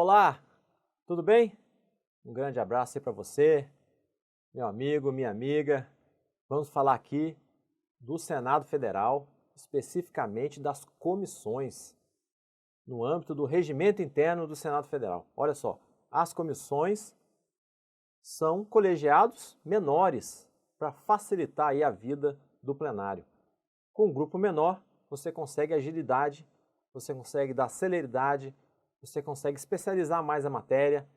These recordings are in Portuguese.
Olá, tudo bem? Um grande abraço aí para você, meu amigo, minha amiga. Vamos falar aqui do Senado Federal, especificamente das comissões, no âmbito do regimento interno do Senado Federal. Olha só, as comissões são colegiados menores para facilitar aí a vida do plenário. Com um grupo menor, você consegue agilidade, você consegue dar celeridade, você consegue especializar mais a matéria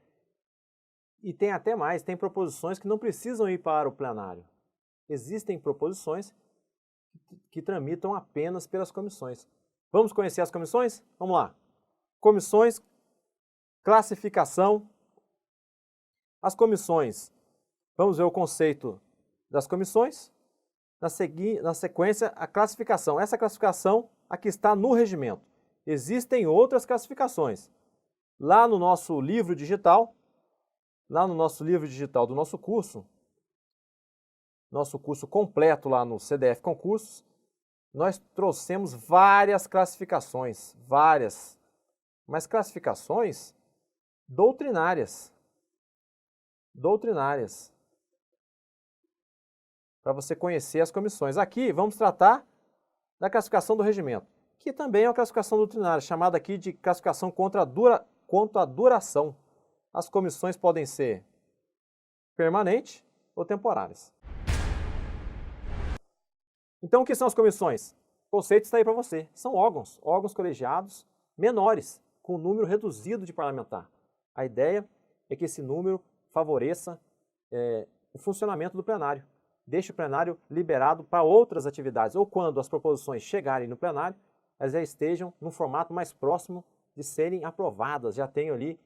e tem até mais, tem proposições que não precisam ir para o plenário. Existem proposições que tramitam apenas pelas comissões. Vamos conhecer as comissões? Vamos lá. Comissões, classificação. As comissões, vamos ver o conceito das comissões. Na sequência, a classificação. Essa classificação aqui está no regimento. Existem outras classificações. Lá no nosso livro digital do nosso curso completo lá no CDF Concursos, nós trouxemos várias classificações, mas classificações doutrinárias, para você conhecer as comissões. Aqui vamos tratar da classificação do regimento, que também é uma classificação doutrinária, chamada aqui de classificação quanto à duração. As comissões podem ser permanentes ou temporárias. Então, o que são as comissões? O conceito está aí para você. São órgãos colegiados menores, com um número reduzido de parlamentar. A ideia é que esse número favoreça o funcionamento do plenário. Deixe o plenário liberado para outras atividades, ou quando as proposições chegarem no plenário, elas já estejam num formato mais próximo de serem aprovadas, já tenham ali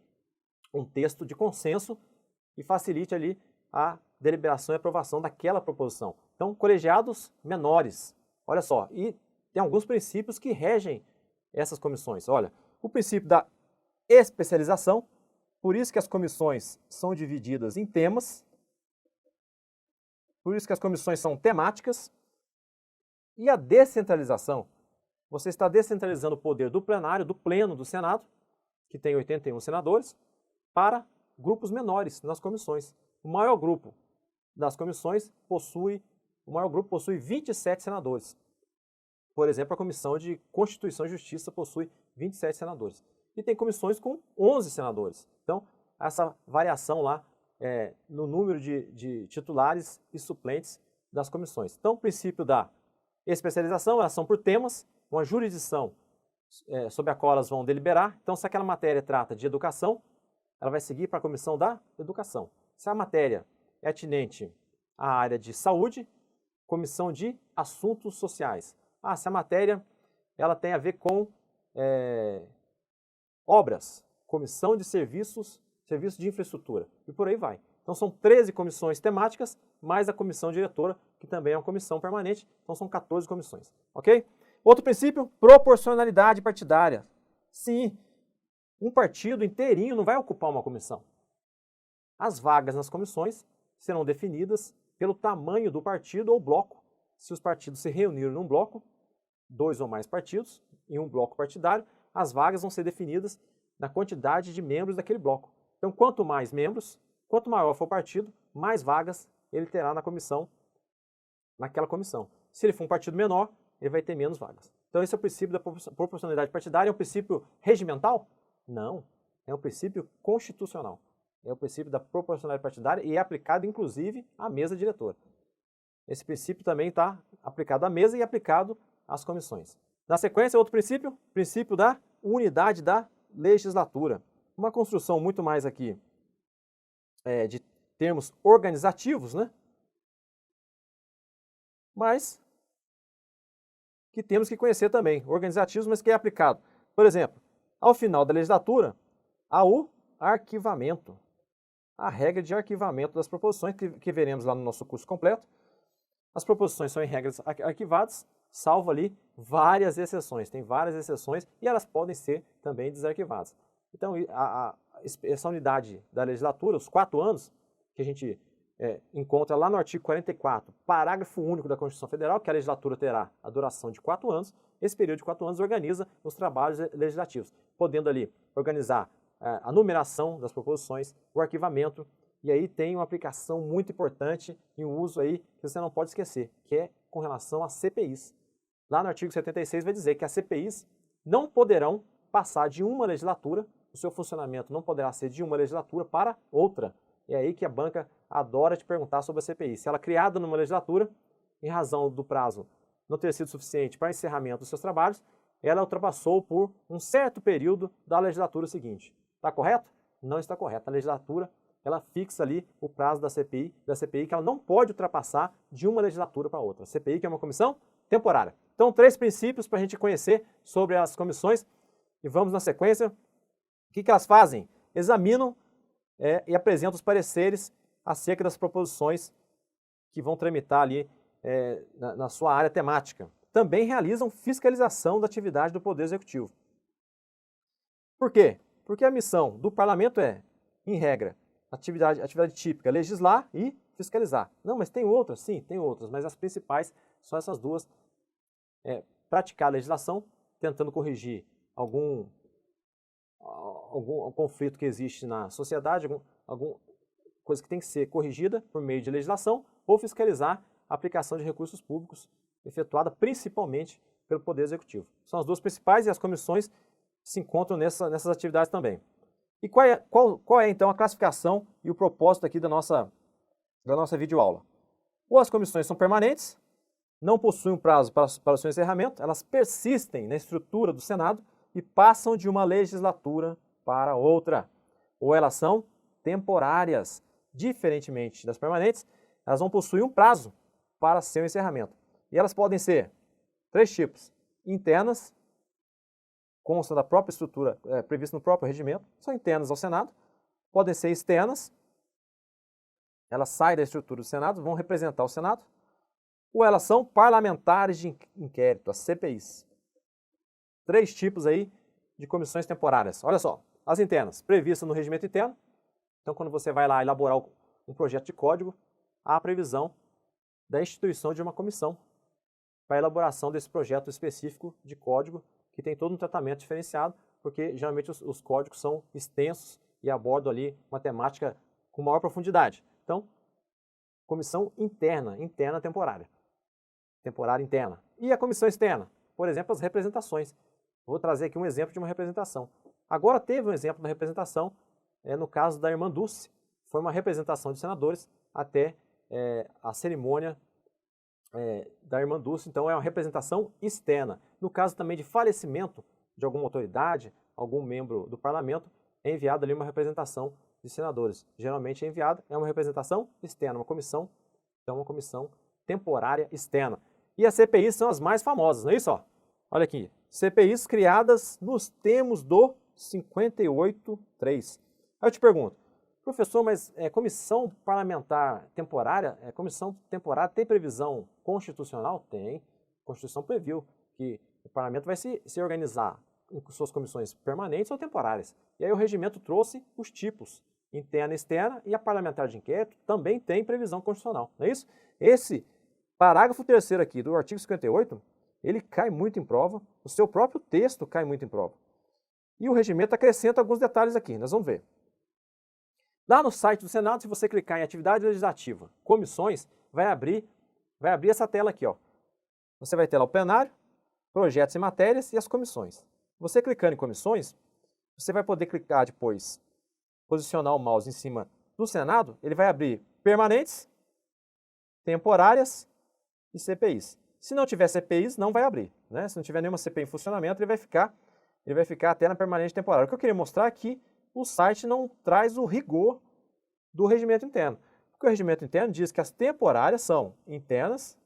um texto de consenso e facilite ali a deliberação e aprovação daquela proposição. Então, colegiados menores. Olha só, e tem alguns princípios que regem essas comissões. Olha, o princípio da especialização, por isso que as comissões são divididas em temas, por isso que as comissões são temáticas, e a descentralização. Você está descentralizando o poder do plenário, do pleno do Senado, que tem 81 senadores, para grupos menores nas comissões. O maior grupo das comissões possui 27 senadores. Por exemplo, a Comissão de Constituição e Justiça possui 27 senadores. E tem comissões com 11 senadores. Então, essa variação lá no número de titulares e suplentes das comissões. Então, o princípio da especialização, elas são por temas, uma jurisdição sobre a qual elas vão deliberar. Então, se aquela matéria trata de educação, ela vai seguir para a comissão da educação. Se a matéria é atinente à área de saúde, comissão de assuntos sociais. Se a matéria ela tem a ver com obras, comissão de serviços de infraestrutura, e por aí vai. Então são 13 comissões temáticas, mais a comissão diretora, que também é uma comissão permanente, então são 14 comissões, ok? Outro princípio, proporcionalidade partidária. Sim, um partido inteirinho não vai ocupar uma comissão. As vagas nas comissões serão definidas pelo tamanho do partido ou bloco. Se os partidos se reuniram num bloco, 2 ou mais partidos, em um bloco partidário, as vagas vão ser definidas na quantidade de membros daquele bloco. Então, quanto mais membros, quanto maior for o partido, mais vagas ele terá naquela comissão. Se ele for um partido menor, ele vai ter menos vagas. Então, esse é o princípio da proporcionalidade partidária. É um princípio regimental? Não. É um princípio constitucional. É o princípio da proporcionalidade partidária e é aplicado, inclusive, à mesa diretora. Esse princípio também está aplicado à mesa e aplicado às comissões. Na sequência, outro princípio, princípio da unidade da legislatura. Uma construção muito mais aqui de termos organizativos, né? Mas que temos que conhecer também, organizativos, mas que é aplicado. Por exemplo, ao final da legislatura, há o arquivamento. A regra de arquivamento das proposições, que veremos lá no nosso curso completo. As proposições são em regras arquivadas, salvo ali várias exceções. Tem várias exceções e elas podem ser também desarquivadas. Então, essa unidade da legislatura, os 4 anos, que a gente encontra lá no artigo 44, parágrafo único da Constituição Federal, que a legislatura terá a duração de 4 anos. Esse período de 4 anos organiza os trabalhos legislativos, podendo ali organizar a numeração das proposições, o arquivamento, e aí tem uma aplicação muito importante e um uso aí que você não pode esquecer, que é com relação a CPIs. Lá no artigo 76 vai dizer que as CPIs não poderão passar de uma legislatura, o seu funcionamento não poderá ser de uma legislatura para outra. É aí que a banca adora te perguntar sobre a CPI. Se ela é criada numa legislatura, em razão do prazo não ter sido suficiente para encerramento dos seus trabalhos, ela ultrapassou por um certo período da legislatura seguinte. Está correto? Não está correto. A legislatura ela fixa ali o prazo da CPI que ela não pode ultrapassar de uma legislatura para outra. A CPI que é uma comissão temporária. Então, 3 princípios para a gente conhecer sobre as comissões e vamos na sequência. O que elas fazem? Examinam e apresentam os pareceres acerca das proposições que vão tramitar ali na sua área temática. Também realizam fiscalização da atividade do Poder Executivo. Por quê? Porque a missão do parlamento é, em regra, atividade típica, legislar e fiscalizar. Não, mas tem outras? Sim, tem outras, mas as principais são essas duas. Praticar a legislação, tentando corrigir algum conflito que existe na sociedade, alguma coisa que tem que ser corrigida por meio de legislação, ou fiscalizar a aplicação de recursos públicos efetuada principalmente pelo Poder Executivo. São as duas principais e as comissões se encontram nessas atividades também. E qual é então a classificação e o propósito aqui da nossa videoaula? Ou as comissões são permanentes, não possuem um prazo para o seu encerramento, elas persistem na estrutura do Senado e passam de uma legislatura para outra. Ou elas são temporárias, diferentemente das permanentes, elas vão possuir um prazo para seu encerramento. E elas podem ser 3 tipos: internas, constam da própria estrutura prevista no próprio regimento, são internas ao Senado. Podem ser externas, elas saem da estrutura do Senado, vão representar o Senado. Ou elas são parlamentares de inquérito, as CPIs. 3 tipos aí de comissões temporárias. Olha só, as internas, previstas no regimento interno. Então, quando você vai lá elaborar um projeto de código, há a previsão da instituição de uma comissão para a elaboração desse projeto específico de código, que tem todo um tratamento diferenciado, porque geralmente os códigos são extensos e abordam ali uma temática com maior profundidade. Então, comissão interna temporária. Temporária interna. E a comissão externa? Por exemplo, as representações. Vou trazer aqui um exemplo de uma representação. Agora teve um exemplo da representação, no caso da irmã Dulce. Foi uma representação de senadores até a cerimônia da irmã Dulce, então é uma representação externa. No caso também de falecimento de alguma autoridade, algum membro do parlamento, é enviada ali uma representação de senadores. Geralmente é enviada, é uma representação externa, uma comissão, então uma comissão temporária externa. E as CPIs são as mais famosas, não é isso? Ó? Olha aqui, CPIs criadas nos termos do 58.3. Aí eu te pergunto, professor, mas comissão parlamentar temporária, comissão temporária tem previsão constitucional? Tem. A Constituição previu que o parlamento vai se organizar em suas comissões permanentes ou temporárias. E aí o regimento trouxe os tipos, interna e externa, e a parlamentar de inquérito também tem previsão constitucional, não é isso? Esse parágrafo 3º aqui do artigo 58, ele cai muito em prova, o seu próprio texto cai muito em prova. E o regimento acrescenta alguns detalhes aqui, nós vamos ver. Lá no site do Senado, se você clicar em atividade legislativa, comissões, vai abrir essa tela aqui, ó. Você vai ter lá o plenário, projetos e matérias e as comissões. Você clicando em comissões, você vai poder clicar depois, posicionar o mouse em cima do Senado, ele vai abrir permanentes, temporárias e CPIs. Se não tiver CPIs, não vai abrir, né? Se não tiver nenhuma CPI em funcionamento, ele vai ficar até na permanente temporária. O que eu queria mostrar é que o site não traz o rigor do regimento interno. Porque o regimento interno diz que as temporárias são internas,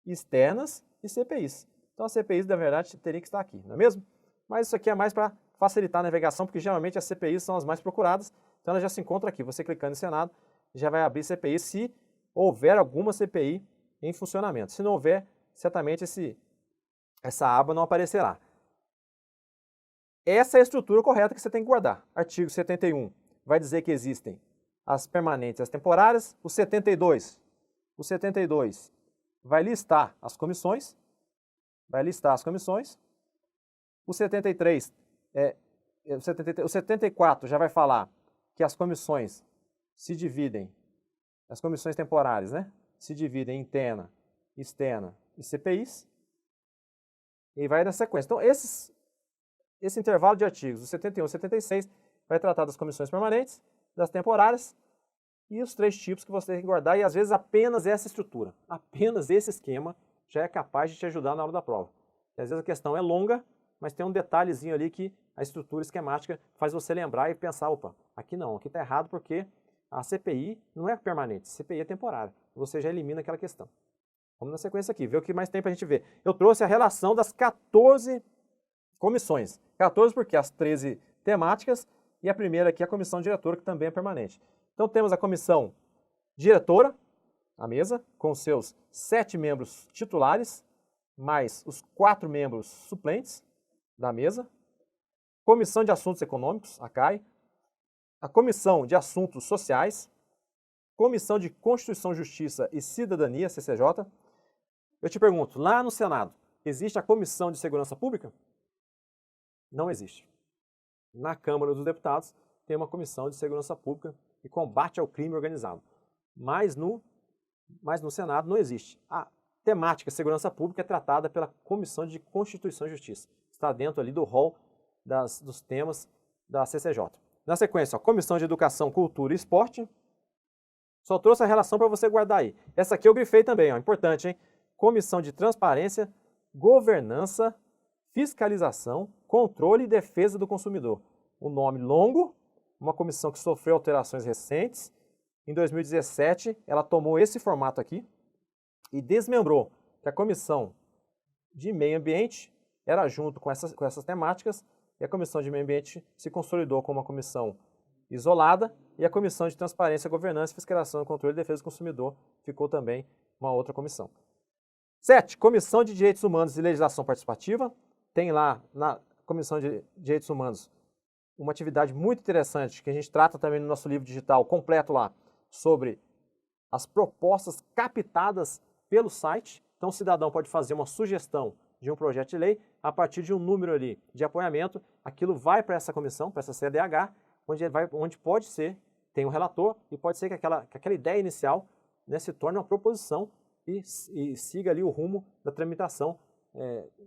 externas e CPIs. Então as CPIs, na verdade, teriam que estar aqui, não é mesmo? Mas isso aqui é mais para facilitar a navegação, porque geralmente as CPIs são as mais procuradas, então ela já se encontra aqui. Você clicando em Senado, já vai abrir CPI se houver alguma CPI em funcionamento. Se não houver, certamente essa aba não aparecerá. Essa é a estrutura correta que você tem que guardar. Artigo 71 vai dizer que existem as permanentes e as temporárias. O 72 vai listar as comissões. O 73 o 74 já vai falar que as comissões se dividem, as comissões temporárias, né? Se dividem em interna, externa e CPIs. E vai na sequência. Então, esse intervalo de artigos, o 71 e 76, vai tratar das comissões permanentes, das temporárias e os 3 tipos que você tem que guardar. E às vezes apenas essa estrutura, apenas esse esquema já é capaz de te ajudar na hora da prova. E às vezes a questão é longa, mas tem um detalhezinho ali que a estrutura esquemática faz você lembrar e pensar, opa, aqui não, aqui está errado porque a CPI não é permanente, CPI é temporária. Você já elimina aquela questão. Vamos na sequência aqui, ver o que mais tem para a gente ver. Eu trouxe a relação das 14 comissões. 14 porque as 13 temáticas e a primeira aqui é a comissão diretora, que também é permanente. Então temos a comissão diretora, a mesa, com seus 7 membros titulares, mais os 4 membros suplentes da mesa. Comissão de Assuntos Econômicos, a CAI. A Comissão de Assuntos Sociais. Comissão de Constituição, Justiça e Cidadania, CCJ. Eu te pergunto, lá no Senado, existe a Comissão de Segurança Pública? Não existe. Na Câmara dos Deputados tem uma Comissão de Segurança Pública e Combate ao Crime Organizado. Mas no Senado não existe. A temática Segurança Pública é tratada pela Comissão de Constituição e Justiça. Está dentro ali do rol dos temas da CCJ. Na sequência, a Comissão de Educação, Cultura e Esporte. Só trouxe a relação para você guardar aí. Essa aqui eu grifei também, ó, importante, hein? Comissão de Transparência, Governança, Fiscalização, Controle e Defesa do Consumidor. Um nome longo, uma comissão que sofreu alterações recentes. Em 2017, ela tomou esse formato aqui e desmembrou que a Comissão de Meio Ambiente era junto com essas temáticas e a Comissão de Meio Ambiente se consolidou como uma comissão isolada e a Comissão de Transparência, Governança, Fiscalização, Controle e Defesa do Consumidor ficou também uma outra comissão. 7. Comissão de Direitos Humanos e Legislação Participativa. Tem lá na Comissão de Direitos Humanos uma atividade muito interessante que a gente trata também no nosso livro digital completo lá sobre as propostas captadas pelo site. Então o cidadão pode fazer uma sugestão de um projeto de lei, a partir de um número ali de apoiamento, aquilo vai para essa comissão, para essa CDH, onde pode ser, tem um relator, e pode ser que aquela ideia inicial, né, se torne uma proposição e siga ali o rumo da tramitação,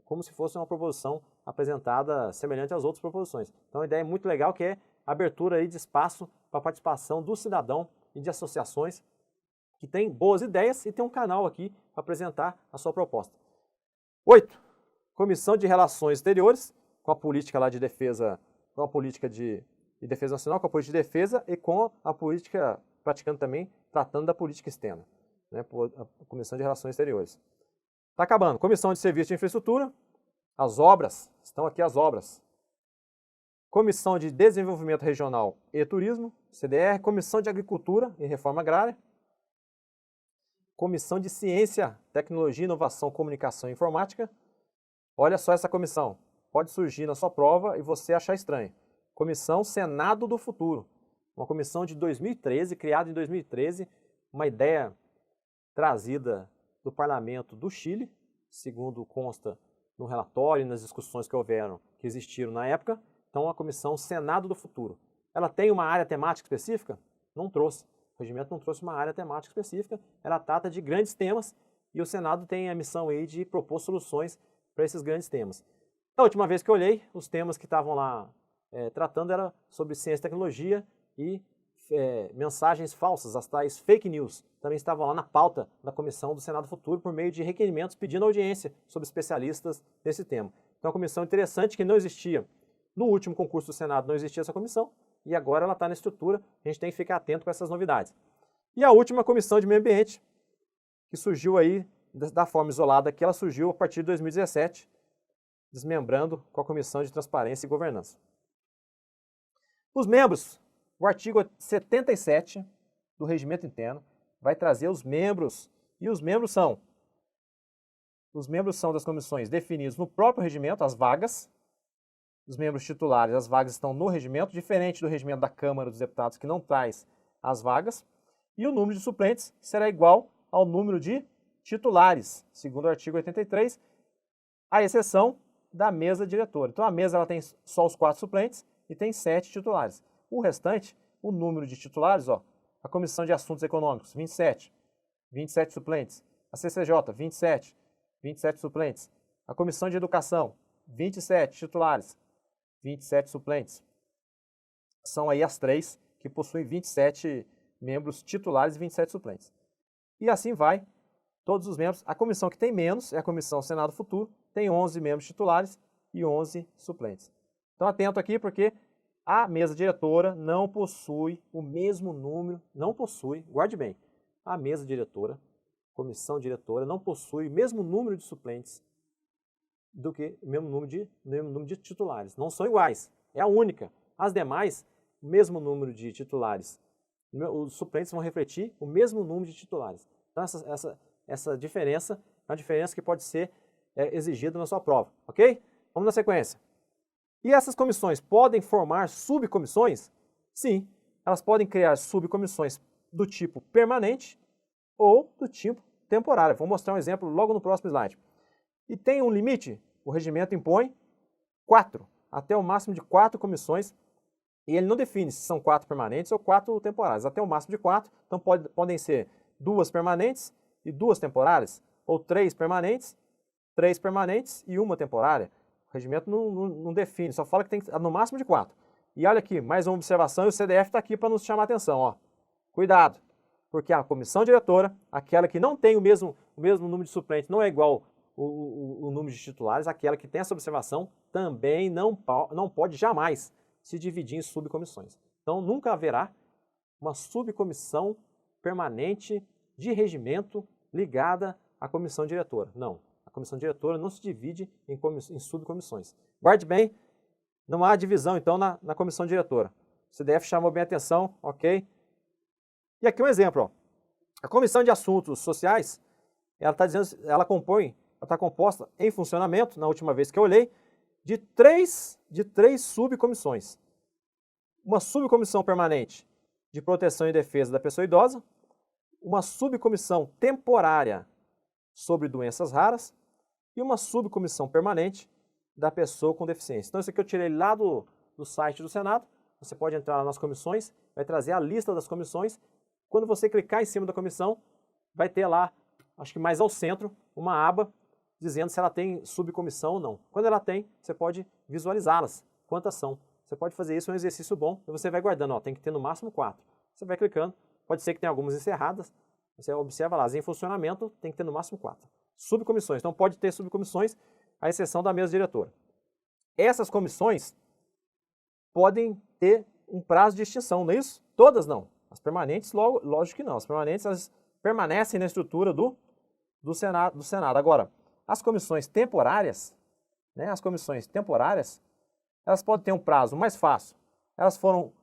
como se fosse uma proposição apresentada semelhante às outras proposições. Então a ideia é muito legal, que é a abertura aí de espaço para a participação do cidadão e de associações que têm boas ideias e tem um canal aqui para apresentar a sua proposta. 8. Comissão de Relações Exteriores, com a política lá de defesa, com a política de defesa nacional, com a política de defesa e com a política, praticando também, tratando da política externa, né, a Comissão de Relações Exteriores. Está acabando. Comissão de Serviço de Infraestrutura, as obras, estão aqui as obras. Comissão de Desenvolvimento Regional e Turismo, CDR, Comissão de Agricultura e Reforma Agrária, Comissão de Ciência, Tecnologia, Inovação, Comunicação e Informática. Olha só essa comissão, pode surgir na sua prova e você achar estranho. Comissão Senado do Futuro, uma comissão de 2013, criada em 2013, uma ideia trazida do Parlamento do Chile, segundo consta no relatório e nas discussões que existiram na época. Então, a comissão Senado do Futuro. Ela tem uma área temática específica? Não trouxe. O regimento não trouxe uma área temática específica. Ela trata de grandes temas e o Senado tem a missão aí de propor soluções para esses grandes temas. A última vez que eu olhei, os temas que estavam lá tratando era sobre ciência e tecnologia e mensagens falsas, as tais fake news. Também estavam lá na pauta da Comissão do Senado Futuro por meio de requerimentos pedindo audiência sobre especialistas nesse tema. Então, é uma comissão interessante que não existia. No último concurso do Senado não existia essa comissão e agora ela está na estrutura. A gente tem que ficar atento com essas novidades. E a última Comissão de Meio Ambiente, que surgiu aí da forma isolada, que ela surgiu a partir de 2017, desmembrando com a Comissão de Transparência e Governança. Os membros, o artigo 77 do Regimento Interno vai trazer os membros, e os membros são das comissões definidos no próprio regimento, as vagas. Os membros titulares, as vagas estão no regimento, diferente do regimento da Câmara dos Deputados, que não traz as vagas. E o número de suplentes será igual ao número de titulares, segundo o artigo 83, à exceção da mesa diretora. Então a mesa ela tem só os 4 suplentes e tem 7 titulares. O restante, o número de titulares, ó, a Comissão de Assuntos Econômicos, 27, 27 suplentes. A CCJ, 27, 27 suplentes. A Comissão de Educação, 27 titulares, 27 suplentes. São aí as 3 que possuem 27 membros titulares e 27 suplentes. E assim vai, todos os membros. A comissão que tem menos é a Comissão Senado Futuro, tem 11 membros titulares e 11 suplentes. Então atento aqui porque a mesa diretora não possui o mesmo número, não possui, guarde bem, a mesa diretora, comissão diretora, não possui o mesmo número de suplentes do que o mesmo número de titulares. Não são iguais, é a única. As demais, o mesmo número de titulares. Os suplentes vão refletir o mesmo número de titulares. Então essa diferença é uma diferença que pode ser exigida na sua prova, ok? Vamos na sequência. E essas comissões podem formar subcomissões? Sim, elas podem criar subcomissões do tipo permanente ou do tipo temporário. Vou mostrar um exemplo logo no próximo slide. E tem um limite, o regimento impõe 4, até o máximo de 4 comissões, e ele não define se são 4 permanentes ou 4 temporárias, até o máximo de 4, então podem ser 2 permanentes e 2 temporárias, ou 3 permanentes e 1 temporária. O regimento não define, só fala que tem no máximo de 4. E olha aqui, mais uma observação, e o CDF está aqui para nos chamar a atenção. Ó. Cuidado, porque a comissão diretora, aquela que não tem o mesmo número de suplentes, não é igual o número de titulares, aquela que tem essa observação, também não pode jamais se dividir em subcomissões. Então, nunca haverá uma subcomissão permanente de regimento ligada à comissão diretora. Não. A comissão diretora não se divide em subcomissões. Guarde bem, não há divisão, então, na comissão diretora. O CDF chamou bem a atenção, ok? E aqui um exemplo. Ó. A Comissão de Assuntos Sociais, ela está composta em funcionamento, na última vez que eu olhei, de três subcomissões. Uma subcomissão permanente de proteção e defesa da pessoa idosa, uma subcomissão temporária sobre doenças raras e uma subcomissão permanente da pessoa com deficiência. Então, isso aqui eu tirei lá do site do Senado. Você pode entrar nas comissões, vai trazer a lista das comissões. Quando você clicar em cima da comissão, vai ter lá, acho que mais ao centro, uma aba dizendo se ela tem subcomissão ou não. Quando ela tem, você pode visualizá-las, quantas são. Você pode fazer isso, é um exercício bom, e você vai guardando, ó, tem que ter no máximo 4. Você vai clicando, pode ser que tenha algumas encerradas, você observa lá, em funcionamento tem que ter no máximo 4. Subcomissões, então pode ter subcomissões, à exceção da mesa diretora. Essas comissões podem ter um prazo de extinção, não é isso? Todas não. As permanentes, lógico que não. As permanentes, elas permanecem na estrutura do Senado. Agora, as comissões temporárias, elas podem ter um prazo mais fácil. Elas foram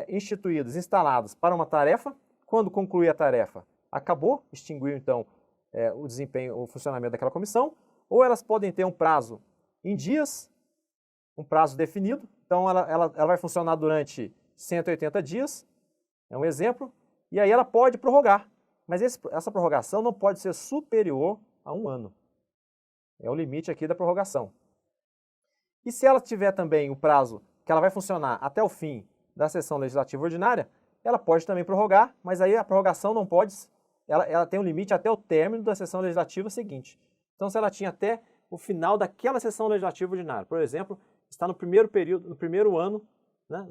instituídas, instaladas para uma tarefa. Quando concluir a tarefa, acabou, extinguiu então o desempenho, o funcionamento daquela comissão. Ou elas podem ter um prazo em dias, um prazo definido. Então ela vai funcionar durante 180 dias, é um exemplo. E aí ela pode prorrogar, mas essa prorrogação não pode ser superior a 1 ano. É o limite aqui da prorrogação. E se ela tiver também o prazo que ela vai funcionar até o fim da sessão legislativa ordinária, ela pode também prorrogar, mas aí a prorrogação não pode, ela tem um limite até o término da sessão legislativa seguinte. Então, se ela tinha até o final daquela sessão legislativa ordinária, por exemplo, está no primeiro período, no primeiro ano, né,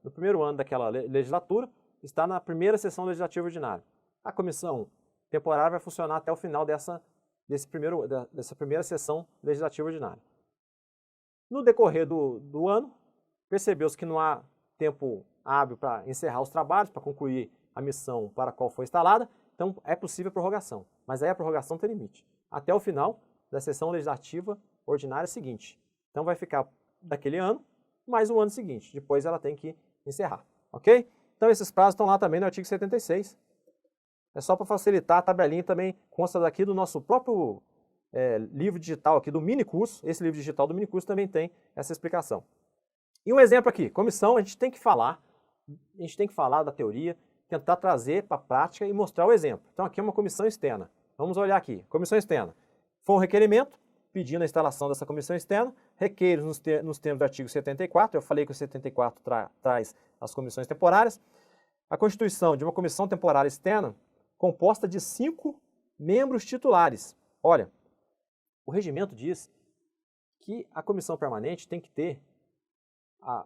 no primeiro ano daquela legislatura, está na primeira sessão legislativa ordinária. A comissão temporária vai funcionar até o final dessa primeira sessão legislativa ordinária. No decorrer do ano, percebeu-se que não há tempo hábil para encerrar os trabalhos, para concluir a missão para a qual foi instalada, então é possível a prorrogação. Mas aí a prorrogação tem limite, até o final da sessão legislativa ordinária seguinte. Então vai ficar daquele ano, mais um ano seguinte, depois ela tem que encerrar, ok? Então esses prazos estão lá também no artigo 76. É só para facilitar, a tabelinha também consta daqui do nosso próprio livro digital aqui do mini curso. Esse livro digital do mini curso também tem essa explicação. E um exemplo aqui, comissão, a gente tem que falar da teoria, tentar trazer para a prática e mostrar o exemplo. Então aqui é uma comissão externa. Vamos olhar aqui, comissão externa. Foi um requerimento pedindo a instalação dessa comissão externa, requeiro nos termos do artigo 74, eu falei que o 74 traz as comissões temporárias, a constituição de uma comissão temporária externa composta de 5 membros titulares. Olha, o regimento diz que a comissão permanente tem que ter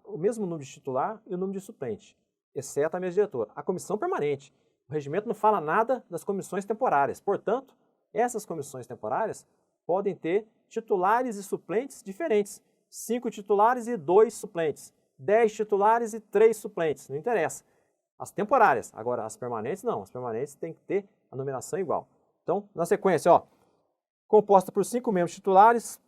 o mesmo número de titular e o número de suplente, exceto a mesa diretora. A comissão permanente, o regimento não fala nada das comissões temporárias, portanto, essas comissões temporárias podem ter titulares e suplentes diferentes. 5 titulares e 2 suplentes. 10 titulares e 3 suplentes. Não interessa. As temporárias. Agora, as permanentes não. As permanentes têm que ter a numeração igual. Então, na sequência, ó, composta por 5 membros titulares,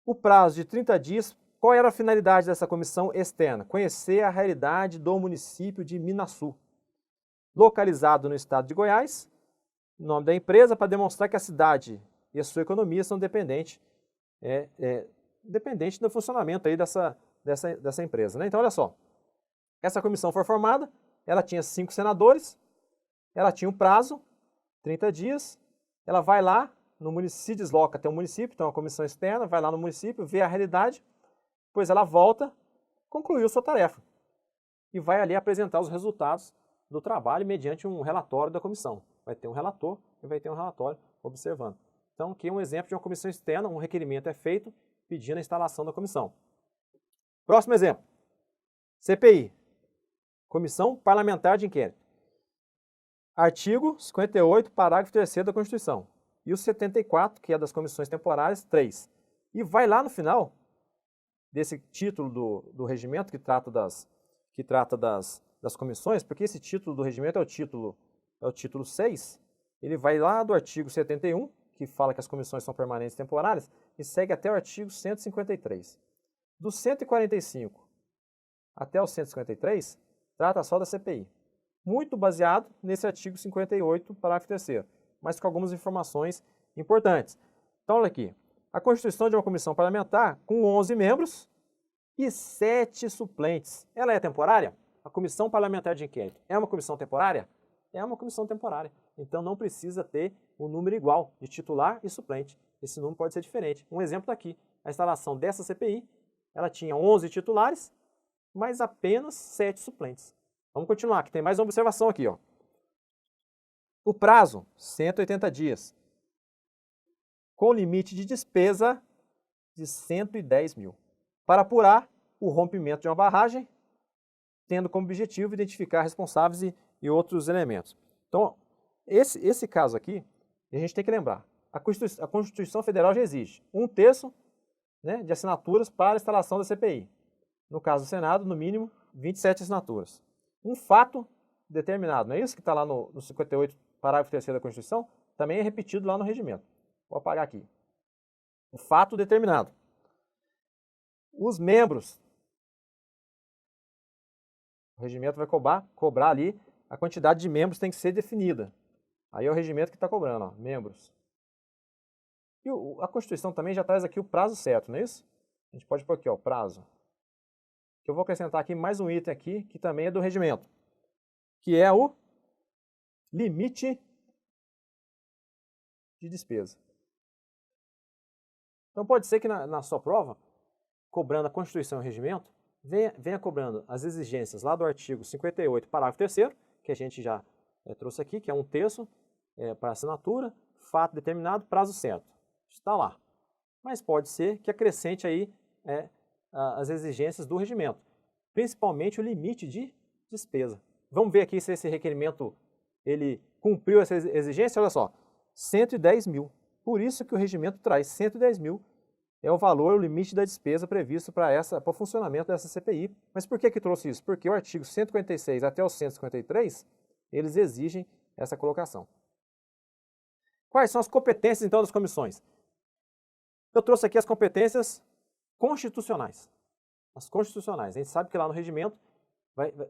o prazo de 30 dias. Qual era a finalidade dessa comissão externa? Conhecer a realidade do município de Minaçu, localizado no estado de Goiás, nome da empresa, para demonstrar que a cidade e a sua economia são dependentes do funcionamento aí dessa empresa, né? Então, olha só, essa comissão foi formada, ela tinha 5 senadores, ela tinha um prazo, 30 dias, ela vai lá no município, se desloca até o município, então a comissão externa vai lá no município, vê a realidade, depois ela volta, concluiu sua tarefa e vai ali apresentar os resultados do trabalho mediante um relatório da comissão. Vai ter um relator e vai ter um relatório observando. Então, aqui é um exemplo de uma comissão externa, um requerimento é feito pedindo a instalação da comissão. Próximo exemplo. CPI, Comissão Parlamentar de Inquérito. Artigo 58, parágrafo 3º da Constituição. E o 74, que é das comissões temporárias, 3. E vai lá no final desse título do regimento que trata das comissões, porque esse título do regimento é o título 6, ele vai lá do artigo 71, que fala que as comissões são permanentes e temporárias, e segue até o artigo 153. Do 145 até o 153, trata só da CPI. Muito baseado nesse artigo 58, parágrafo 3º, mas com algumas informações importantes. Então, olha aqui. A constituição de uma comissão parlamentar com 11 membros e 7 suplentes. Ela é temporária? A Comissão Parlamentar de Inquérito é uma comissão temporária? É uma comissão temporária. Então não precisa ter um número igual de titular e suplente. Esse número pode ser diferente. Um exemplo daqui. A instalação dessa CPI, ela tinha 11 titulares, mas apenas 7 suplentes. Vamos continuar, que tem mais uma observação aqui, ó. O prazo, 180 dias. Com limite de despesa de 110 mil. Para apurar o rompimento de uma barragem, tendo como objetivo identificar responsáveis e outros elementos. Então, esse caso aqui, a gente tem que lembrar, a Constituição Federal já exige 1/3, né, de assinaturas para a instalação da CPI. No caso do Senado, no mínimo, 27 assinaturas. Um fato determinado, não é isso que está lá no 58, parágrafo 3º da Constituição? Também é repetido lá no regimento. Vou apagar aqui. Um fato determinado. Os membros. O regimento vai cobrar ali, a quantidade de membros tem que ser definida. Aí é o regimento que está cobrando, ó, membros. E a Constituição também já traz aqui o prazo certo, não é isso? A gente pode pôr aqui, ó, prazo. Eu vou acrescentar aqui mais um item aqui, que também é do regimento, que é o limite de despesa. Então pode ser que na sua prova, cobrando a Constituição e o regimento, venha cobrando as exigências lá do artigo 58, parágrafo 3º, que a gente já trouxe aqui, que é 1/3 para assinatura, fato determinado, prazo certo. Está lá. Mas pode ser que acrescente aí as exigências do regimento, principalmente o limite de despesa. Vamos ver aqui se esse requerimento ele cumpriu essa exigência. Olha só, 110 mil. Por isso que o regimento traz 110 mil. É o valor, o limite da despesa previsto para o funcionamento dessa CPI. Mas por que trouxe isso? Porque o artigo 156 até o 153, eles exigem essa colocação. Quais são as competências, então, das comissões? Eu trouxe aqui as competências constitucionais. As constitucionais. A gente sabe que lá no regimento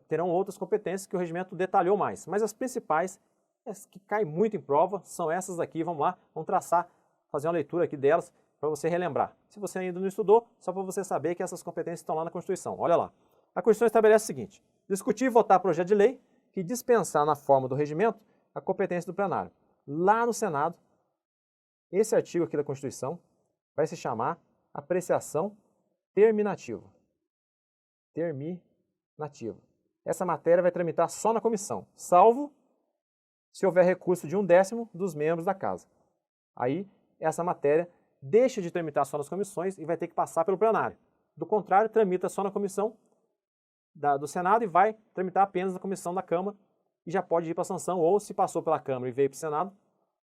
terão outras competências que o regimento detalhou mais. Mas as principais, as que caem muito em prova, são essas daqui. Vamos lá, vamos traçar, fazer uma leitura aqui delas, para você relembrar. Se você ainda não estudou, só para você saber que essas competências estão lá na Constituição. Olha lá. A Constituição estabelece o seguinte: discutir e votar projeto de lei que dispensar na forma do regimento a competência do plenário. Lá no Senado, esse artigo aqui da Constituição, vai se chamar apreciação terminativa. Terminativa. Essa matéria vai tramitar só na comissão, salvo se houver recurso de 1/10 dos membros da casa. Aí, essa matéria deixa de tramitar só nas comissões e vai ter que passar pelo plenário. Do contrário, tramita só na comissão do Senado e vai tramitar apenas na comissão da Câmara e já pode ir para a sanção, ou se passou pela Câmara e veio para o Senado,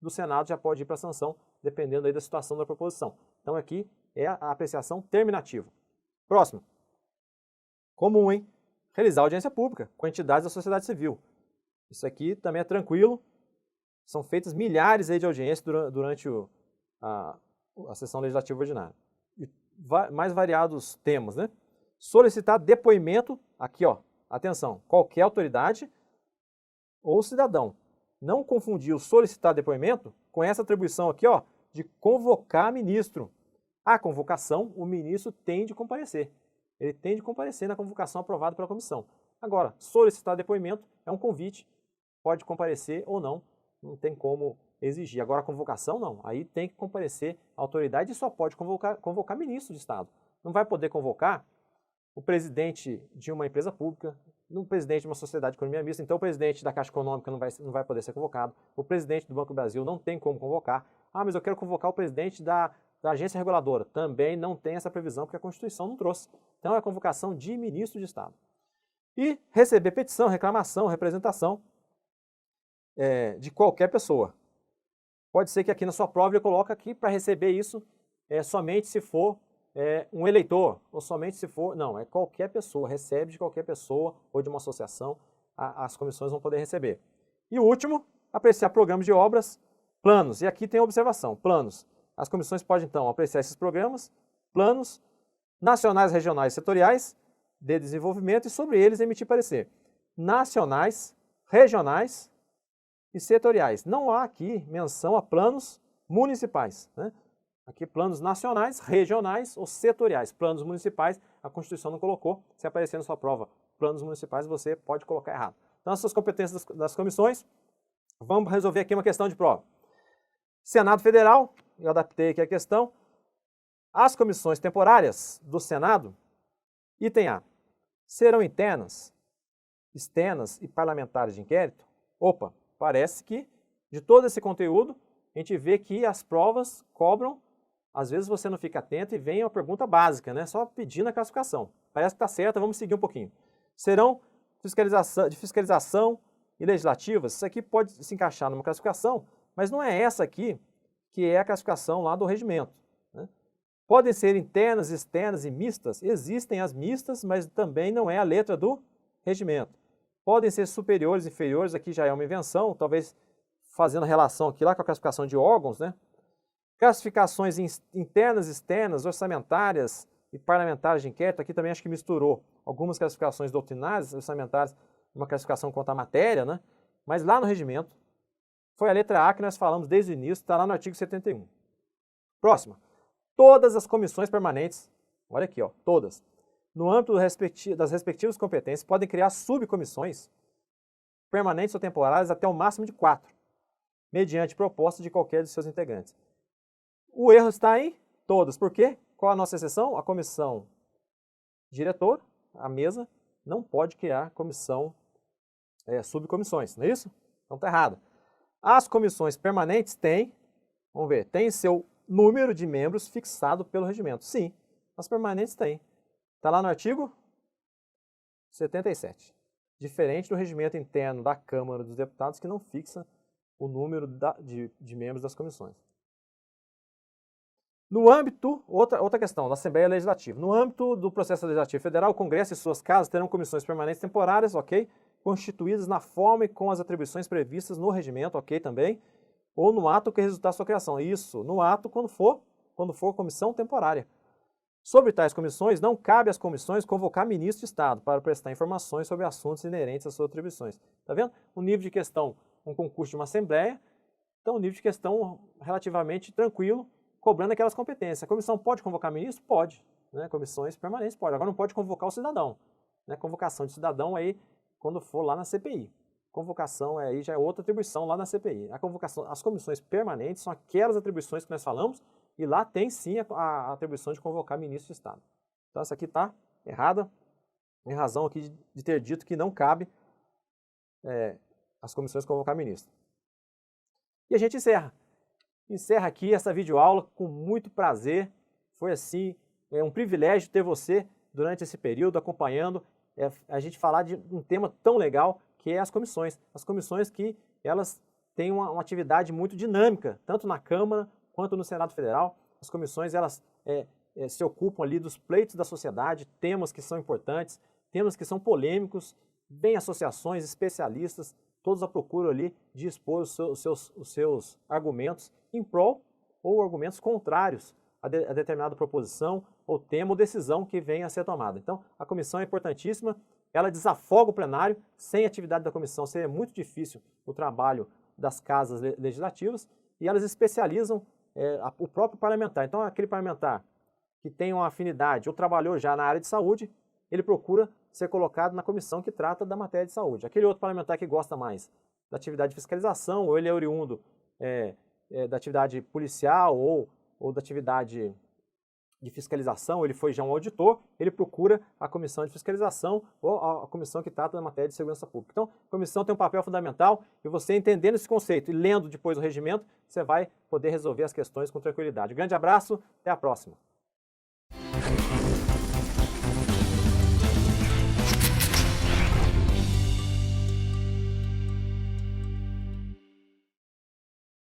do Senado já pode ir para a sanção, dependendo aí da situação da proposição. Então aqui é a apreciação terminativa. Próximo. Comum, hein? Realizar audiência pública com entidades da sociedade civil. Isso aqui também é tranquilo. São feitas milhares aí de audiências durante a sessão legislativa ordinária. E mais variados temas, né? Solicitar depoimento, aqui ó, atenção, qualquer autoridade ou cidadão. Não confundir o solicitar depoimento com essa atribuição aqui ó, de convocar ministro. A convocação, o ministro tem de comparecer. Ele tem de comparecer na convocação aprovada pela comissão. Agora, solicitar depoimento é um convite, pode comparecer ou não, não tem como exigir. Agora, a convocação não, aí tem que comparecer a autoridade e só pode convocar ministro de Estado. Não vai poder convocar o presidente de uma empresa pública, o presidente de uma sociedade de economia mista, então o presidente da Caixa Econômica não vai poder ser convocado, o presidente do Banco do Brasil não tem como convocar. Ah, mas eu quero convocar o presidente da agência reguladora. Também não tem essa previsão porque a Constituição não trouxe. Então é a convocação de ministro de Estado. E receber petição, reclamação, representação de qualquer pessoa. Pode ser que aqui na sua prova ele coloque aqui para receber isso somente se for um eleitor, ou somente se for... Não, é qualquer pessoa, recebe de qualquer pessoa ou de uma associação, as comissões vão poder receber. E o último, apreciar programas de obras, planos. E aqui tem a observação, planos. As comissões podem, então, apreciar esses programas, planos nacionais, regionais e setoriais de desenvolvimento e sobre eles emitir parecer. Nacionais, regionais e setoriais. Não há aqui menção a planos municipais, né? Aqui planos nacionais, regionais ou setoriais. Planos municipais, a Constituição não colocou. Se aparecer na sua prova planos municipais, você pode colocar errado. Então, essas competências das comissões, vamos resolver aqui uma questão de prova. Senado Federal, eu adaptei aqui a questão. As comissões temporárias do Senado, item A, serão internas, externas e parlamentares de inquérito? Opa, parece que de todo esse conteúdo, a gente vê que as provas cobram, às vezes você não fica atento e vem uma pergunta básica, né? Só pedindo a classificação. Parece que está certa, vamos seguir um pouquinho. Serão de fiscalização e legislativas? Isso aqui pode se encaixar numa classificação, mas não é essa aqui que é a classificação lá do regimento, né? Podem ser internas, externas e mistas? Existem as mistas, mas também não é a letra do regimento. Podem ser superiores, inferiores, aqui já é uma invenção, talvez fazendo relação aqui lá com a classificação de órgãos, né? Classificações internas, externas, orçamentárias e parlamentares de inquérito, aqui também acho que misturou algumas classificações doutrinárias, orçamentárias, uma classificação quanto à matéria, né? Mas lá no regimento, foi a letra A que nós falamos desde o início, está lá no artigo 71. Próxima. Todas as comissões permanentes, olha aqui, ó, todas, no âmbito das respectivas competências, podem criar subcomissões permanentes ou temporárias até o máximo de 4, mediante proposta de qualquer de seus integrantes. O erro está em todas. Por quê? Qual a nossa exceção? A comissão diretora, a mesa, não pode criar subcomissões, não é isso? Então está errado. As comissões permanentes têm, vamos ver, tem seu número de membros fixado pelo regimento. Sim, as permanentes têm. Está lá no artigo 77. Diferente do regimento interno da Câmara dos Deputados, que não fixa o número de membros das comissões. No âmbito, outra questão, da Assembleia Legislativa. No âmbito do processo legislativo federal, o Congresso e suas casas terão comissões permanentes temporárias, ok? Constituídas na forma e com as atribuições previstas no regimento, ok também? Ou no ato que resultar sua criação. Isso, no ato quando for comissão temporária. Sobre tais comissões, não cabe às comissões convocar ministro de Estado para prestar informações sobre assuntos inerentes às suas atribuições. Está vendo? O nível de questão, um concurso de uma Assembleia, então um nível de questão relativamente tranquilo, cobrando aquelas competências. A comissão pode convocar ministro? Pode. Né? Comissões permanentes pode. Agora não pode convocar o cidadão. Né? Convocação de cidadão aí quando for lá na CPI. Convocação aí já é outra atribuição lá na CPI. As comissões permanentes são aquelas atribuições que nós falamos e lá tem sim a atribuição de convocar ministro de Estado. Então essa aqui está errada, em razão aqui de ter dito que não cabe as comissões convocar ministro. E a gente encerra aqui essa videoaula com muito prazer. Foi assim, um privilégio ter você durante esse período acompanhando a gente falar de um tema tão legal que é as comissões. As comissões que elas têm uma atividade muito dinâmica, tanto na Câmara quanto no Senado Federal. As comissões elas se ocupam ali dos pleitos da sociedade, temas que são importantes, temas que são polêmicos, bem associações, especialistas, todos à procura ali de expor os seus argumentos em prol ou argumentos contrários a determinada proposição ou tema ou decisão que venha a ser tomada. Então, a comissão é importantíssima, ela desafoga o plenário. Sem atividade da comissão seria muito difícil o trabalho das casas legislativas, e elas especializam o próprio parlamentar. Então, aquele parlamentar que tem uma afinidade ou trabalhou já na área de saúde, ele procura ser colocado na comissão que trata da matéria de saúde. Aquele outro parlamentar que gosta mais da atividade de fiscalização, ou ele é oriundo da atividade policial ou da atividade de fiscalização, ele foi já um auditor, ele procura a comissão de fiscalização ou a comissão que trata da matéria de segurança pública. Então, a comissão tem um papel fundamental, e você entendendo esse conceito e lendo depois o regimento, você vai poder resolver as questões com tranquilidade. Um grande abraço, até a próxima.